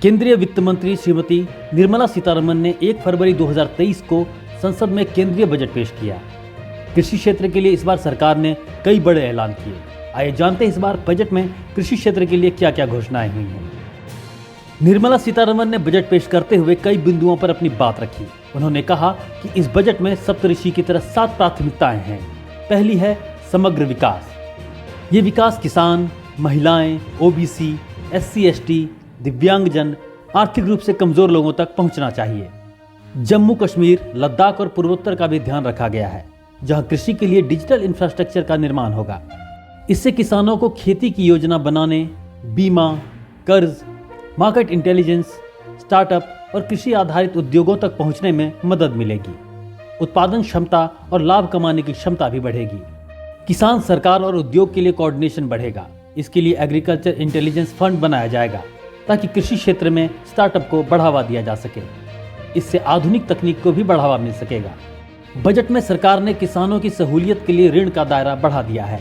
केंद्रीय वित्त मंत्री श्रीमती निर्मला सीतारमण ने 1 फरवरी 2023 को संसद में केंद्रीय बजट पेश किया। कृषि क्षेत्र के लिए इस बार सरकार ने कई बड़े ऐलान किए। आइए जानते हैं इस बार बजट में कृषि क्षेत्र के लिए क्या क्या घोषणाएं हुई हैं। निर्मला सीतारमण ने बजट पेश करते हुए कई बिंदुओं पर अपनी बात रखी। उन्होंने कहा कि इस बजट में सप्तऋषि की तरह 7 प्राथमिकताएं हैं। पहली है समग्र विकास। ये विकास किसान, महिलाएं, ओबीसी, SC ST, दिव्यांगजन, आर्थिक रूप से कमजोर लोगों तक पहुंचना चाहिए। जम्मू कश्मीर, लद्दाख और पूर्वोत्तर का भी ध्यान रखा गया है, जहां कृषि के लिए डिजिटल इंफ्रास्ट्रक्चर का निर्माण होगा। इससे किसानों को खेती की योजना बनाने, बीमा, कर्ज, मार्केट इंटेलिजेंस, स्टार्टअप और कृषि आधारित उद्योगों तक पहुंचने में मदद मिलेगी। उत्पादन क्षमता और लाभ कमाने की क्षमता भी बढ़ेगी। किसान, सरकार और उद्योग के लिए कोऑर्डिनेशन बढ़ेगा। इसके लिए एग्रीकल्चर इंटेलिजेंस फंड बनाया जाएगा ताकि कृषि क्षेत्र में स्टार्टअप को बढ़ावा दिया जा सके। इससे आधुनिक तकनीक को भी बढ़ावा मिल सकेगा। बजट में सरकार ने किसानों की सहूलियत के लिए ऋण का दायरा बढ़ा दिया है।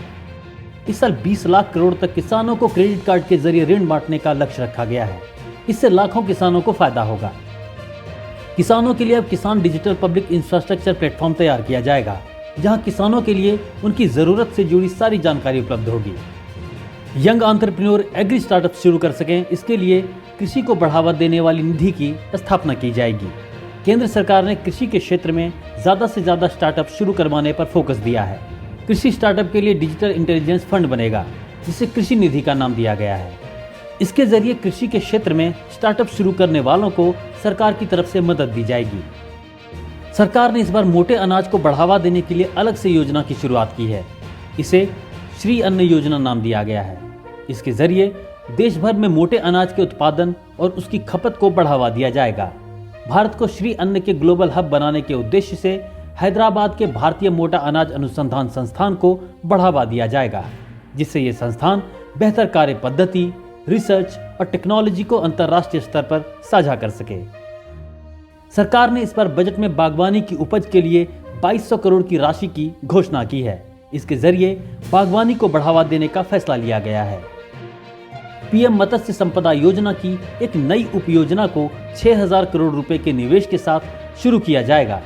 इस साल 20 लाख करोड़ तक किसानों को क्रेडिट कार्ड के जरिए ऋण बांटने का लक्ष्य रखा गया है। इससे लाखों किसानों को फायदा होगा। किसानों के लिए अब किसान डिजिटल पब्लिक इंफ्रास्ट्रक्चर प्लेटफॉर्म तैयार किया जाएगा, जहां किसानों के लिए उनकी जरूरत से जुड़ी सारी जानकारी उपलब्ध होगी। यंग एंटरप्रेन्योर एग्री स्टार्टअप शुरू कर सकें, इसके लिए कृषि को बढ़ावा देने वाली निधि की स्थापना की जाएगी। केंद्र सरकार ने कृषि के क्षेत्र में ज्यादा से ज्यादा स्टार्टअप शुरू करवाने पर फोकस दिया है। कृषि स्टार्टअप के लिए डिजिटल इंटेलिजेंस फंड बनेगा, जिसे कृषि निधि का नाम दिया गया है। इसके जरिए कृषि के क्षेत्र में स्टार्टअप शुरू करने वालों को सरकार की तरफ से मदद दी जाएगी। सरकार ने इस बार मोटे अनाज को बढ़ावा देने के लिए अलग से योजना की शुरुआत की है। इसे श्री अन्न योजना नाम दिया गया है। इसके जरिए देश भर में मोटे अनाज के उत्पादन और उसकी खपत को बढ़ावा दिया जाएगा। भारत को श्री अन्न के ग्लोबल हब बनाने के उद्देश्य से हैदराबाद के भारतीय मोटा अनाज अनुसंधान संस्थान को बढ़ावा दिया जाएगा, जिससे ये संस्थान बेहतर कार्य पद्धति, रिसर्च और टेक्नोलॉजी को अंतर्राष्ट्रीय स्तर पर साझा कर सके। सरकार ने इस बार बजट में बागवानी की उपज के लिए 2200 करोड़ की राशि की घोषणा की है। इसके जरिए बागवानी को बढ़ावा देने का फैसला लिया गया है। पीएम मत्स्य संपदा योजना की एक नई उपयोजना को 6000 करोड़ रुपए के निवेश के साथ शुरू किया जाएगा,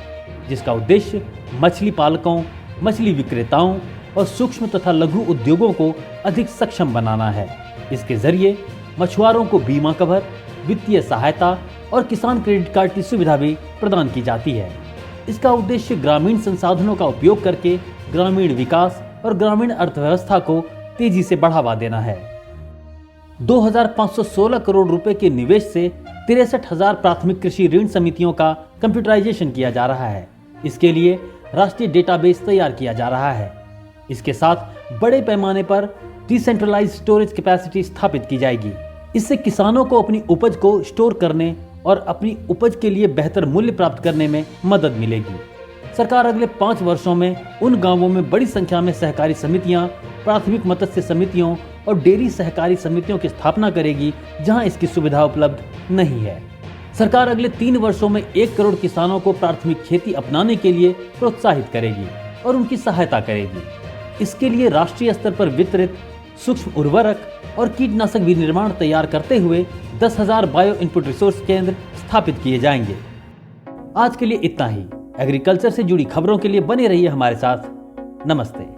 जिसका उद्देश्य मछली पालकों, मछली विक्रेताओं और सूक्ष्म तथा लघु उद्योगों को अधिक सक्षम बनाना है। इसके जरिए मछुआरों को बीमा कवर, वित्तीय सहायता और किसान क्रेडिट कार्ड की सुविधा भी प्रदान की जाती है। इसका उद्देश्य ग्रामीण संसाधनों का उपयोग करके ग्रामीण विकास और ग्रामीण अर्थव्यवस्था को तेजी से बढ़ावा देना है। 2516 करोड़ रुपए के निवेश से 63,000 प्राथमिक कृषि ऋण समितियों का कंप्यूटराइजेशन किया जा रहा है। इसके लिए राष्ट्रीय डेटाबेस तैयार किया जा रहा है। इसके साथ बड़े पैमाने पर डिसेंट्रलाइज्ड स्टोरेज कैपेसिटी स्थापित की जाएगी। इससे किसानों को अपनी उपज को स्टोर करने और अपनी उपज के लिए बेहतर मूल्य प्राप्त करने में मदद मिलेगी। सरकार अगले 5 वर्षों में उन गांवों में बड़ी संख्या में सहकारी समितियां, प्राथमिक मत्स्य समितियों और डेयरी सहकारी समितियों की स्थापना करेगी, जहां इसकी सुविधा उपलब्ध नहीं है। सरकार अगले 3 वर्षों में 1 करोड़ किसानों को प्राथमिक खेती अपनाने के लिए प्रोत्साहित करेगी और उनकी सहायता करेगी। इसके लिए राष्ट्रीय स्तर पर वितरित सूक्ष्म उर्वरक और कीटनाशक विनिर्माण तैयार करते हुए 10,000 बायो इनपुट रिसोर्स केंद्र स्थापित किए जाएंगे। आज के लिए इतना ही। एग्रीकल्चर से जुड़ी खबरों के लिए बने रहिए हमारे साथ। नमस्ते।